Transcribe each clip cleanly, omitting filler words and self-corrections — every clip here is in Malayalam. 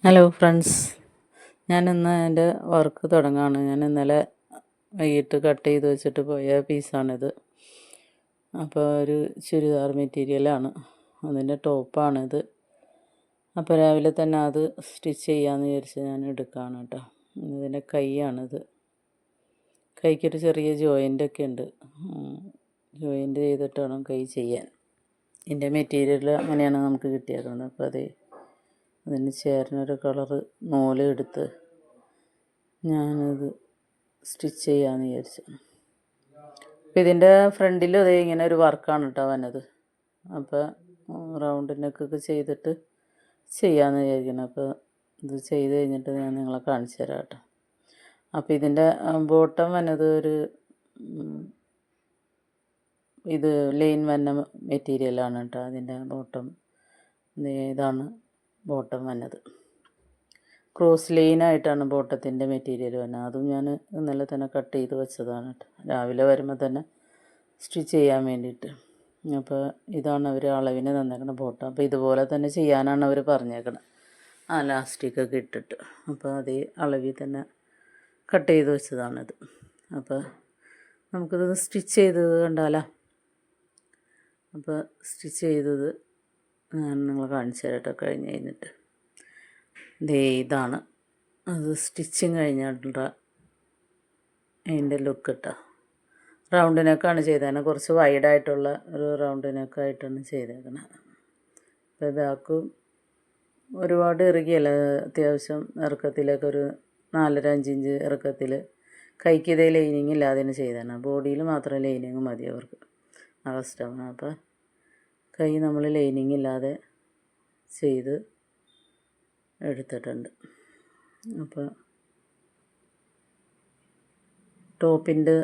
ഹലോ ഫ്രണ്ട്സ്, ഞാനിന്ന് എൻ്റെ വർക്ക് തുടങ്ങുകയാണ്. ഞാൻ ഇന്നലെ വൈകിട്ട് കട്ട് ചെയ്ത് വെച്ചിട്ട് പോയ പീസാണിത്. അപ്പോൾ ഒരു ചുരിദാർ മെറ്റീരിയലാണ്, അതിൻ്റെ ടോപ്പാണിത്. അപ്പോൾ രാവിലെ തന്നെ അത് സ്റ്റിച്ച് ചെയ്യാമെന്ന് വിചാരിച്ച് ഞാൻ എടുക്കുകയാണ് കേട്ടോ. ഇതിൻ്റെ കൈയാണിത്. കൈക്കൊരു ചെറിയ ജോയിൻ്റൊക്കെ ഉണ്ട്. ജോയിൻ്റ് ചെയ്തിട്ട് വേണം കൈ ചെയ്യാൻ. ഇതിൻ്റെ മെറ്റീരിയൽ അങ്ങനെയാണ് നമുക്ക് കിട്ടിയേക്കുന്നത്. അപ്പോൾ അതിന് ചേരുന്നൊരു കളറ് നൂല് എടുത്ത് ഞാനത് സ്റ്റിച്ച് ചെയ്യാമെന്ന് വിചാരിച്ചു. അപ്പോൾ ഇതിൻ്റെ ഫ്രണ്ടിൽ അതേ ഇങ്ങനെ ഒരു വർക്കാണ് കേട്ടോ വന്നത്. അപ്പോൾ റൗണ്ട് നെക്കൊക്കെ ചെയ്തിട്ട് ചെയ്യാമെന്ന് വിചാരിക്കണം. അപ്പോൾ ഇത് ചെയ്ത് കഴിഞ്ഞിട്ട് ഞാൻ നിങ്ങളെ കാണിച്ചു തരാം കേട്ടോ. അപ്പോൾ ഇതിൻ്റെ ബോട്ടം വന്നത് ഇത് ലൈൻ വന്ന മെറ്റീരിയലാണ് കേട്ടോ. അതിൻ്റെ ബോട്ടം ഇതാണ് ബോട്ടം വന്നത്. ക്രോസ് ലൈനായിട്ടാണ് ബോട്ടത്തിൻ്റെ മെറ്റീരിയൽ വന്നത്. അതും ഞാൻ ഇന്നലെ തന്നെ കട്ട് ചെയ്ത് വെച്ചതാണ് കേട്ടോ, രാവിലെ വരുമ്പോൾ തന്നെ സ്റ്റിച്ച് ചെയ്യാൻ വേണ്ടിയിട്ട്. അപ്പോൾ ഇതാണ് അവർ അളവിന് തന്നേക്കണ ബോട്ടം. അപ്പോൾ ഇതുപോലെ തന്നെ ചെയ്യാനാണ് അവർ പറഞ്ഞേക്കണത്, ആ ലാസ്റ്റിക്കൊക്കെ ഇട്ടിട്ട്. അപ്പോൾ അതേ അളവിൽ തന്നെ കട്ട് ചെയ്ത് വെച്ചതാണിത്. അപ്പോൾ നമുക്കിത് സ്റ്റിച്ച് ചെയ്തത് കണ്ടാലോ. അപ്പോൾ സ്റ്റിച്ച് ചെയ്തത് ഞാൻ നിങ്ങൾ കാണിച്ചു തരട്ടോ കഴിഞ്ഞ് കഴിഞ്ഞിട്ട്. ഇതാണ് അത് സ്റ്റിച്ചിങ് കഴിഞ്ഞിട്ടുള്ള അതിൻ്റെ ലുക്ക് കേട്ടോ. റൗണ്ട് നെക്കാണ് ചെയ്തേക്കുന്നത്. കുറച്ച് വൈഡായിട്ടുള്ള ഒരു റൗണ്ട് നെക്കായിട്ടാണ് ചെയ്തേക്കുന്നത്. അപ്പോൾ ബാക്കും ഒരുപാട് ഇറുകിയല്ല, അത്യാവശ്യം ഇറക്കത്തിലൊക്കെ ഒരു 4-5 ഇഞ്ച് ഇറക്കത്തിൽ. കൈക്ക് ഇതേ ലൈനിങ് ഇല്ലാതെ ചെയ്തതാണ്. ബോഡിയിൽ മാത്രം ലൈനിങ് മതി അവർക്ക്, ആ കസ്റ്റമർ. അപ്പോൾ കൈ നമ്മൾ ലൈനിങ് ഇല്ലാതെ ചെയ്ത് എടുത്തിട്ടുണ്ട്. അപ്പോൾ ടോപ്പിൻ്റെ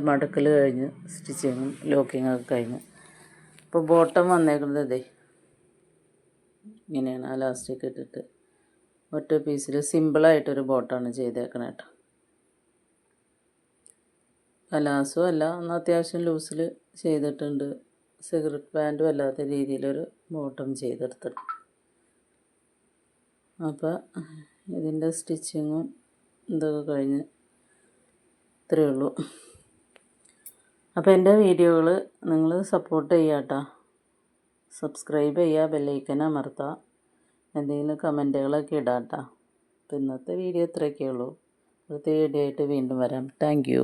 മടക്കൽ കഴിഞ്ഞ് സ്റ്റിച്ചിങ്ങും ലോക്കിങ്ങൊക്കെ കഴിഞ്ഞ്. ഇപ്പോൾ ബോട്ടം വന്നേക്കുന്നത് ഇതേ ഇങ്ങനെയാണ്. ആ ലാസ്റ്റിക് ഇട്ടിട്ട് ഒറ്റ പീസിൽ സിമ്പിളായിട്ടൊരു ബോട്ടാണ് ചെയ്തേക്കണേ കേട്ടോ. പലാസോ അല്ല, എന്നാൽ അത്യാവശ്യം ലൂസിൽ ചെയ്തിട്ടുണ്ട്. സിഗരറ്റ് പാൻറ്റും അല്ലാത്ത രീതിയിലൊരു ബോട്ടം ചെയ്തെടുത്തിട്ടുണ്ട്. അപ്പോൾ ഇതിൻ്റെ സ്റ്റിച്ചിങ്ങും ഇതൊക്കെ കഴിഞ്ഞ് ഇത്രയേ ഉള്ളൂ. അപ്പോൾ എൻ്റെ വീഡിയോകൾ നിങ്ങൾ സപ്പോർട്ട് ചെയ്യുക കേട്ടോ. സബ്സ്ക്രൈബ് ചെയ്യുക, ബെല്ലൈക്കൻ അമർത്തുക, എന്തെങ്കിലും കമൻറ്റുകളൊക്കെ ഇടാം കേട്ടോ. അപ്പോൾ ഇന്നത്തെ വീഡിയോ ഇത്രയൊക്കെ ഉള്ളൂ. അടുത്ത വീഡിയോ ആയിട്ട് വീണ്ടും വരാം. Thank you.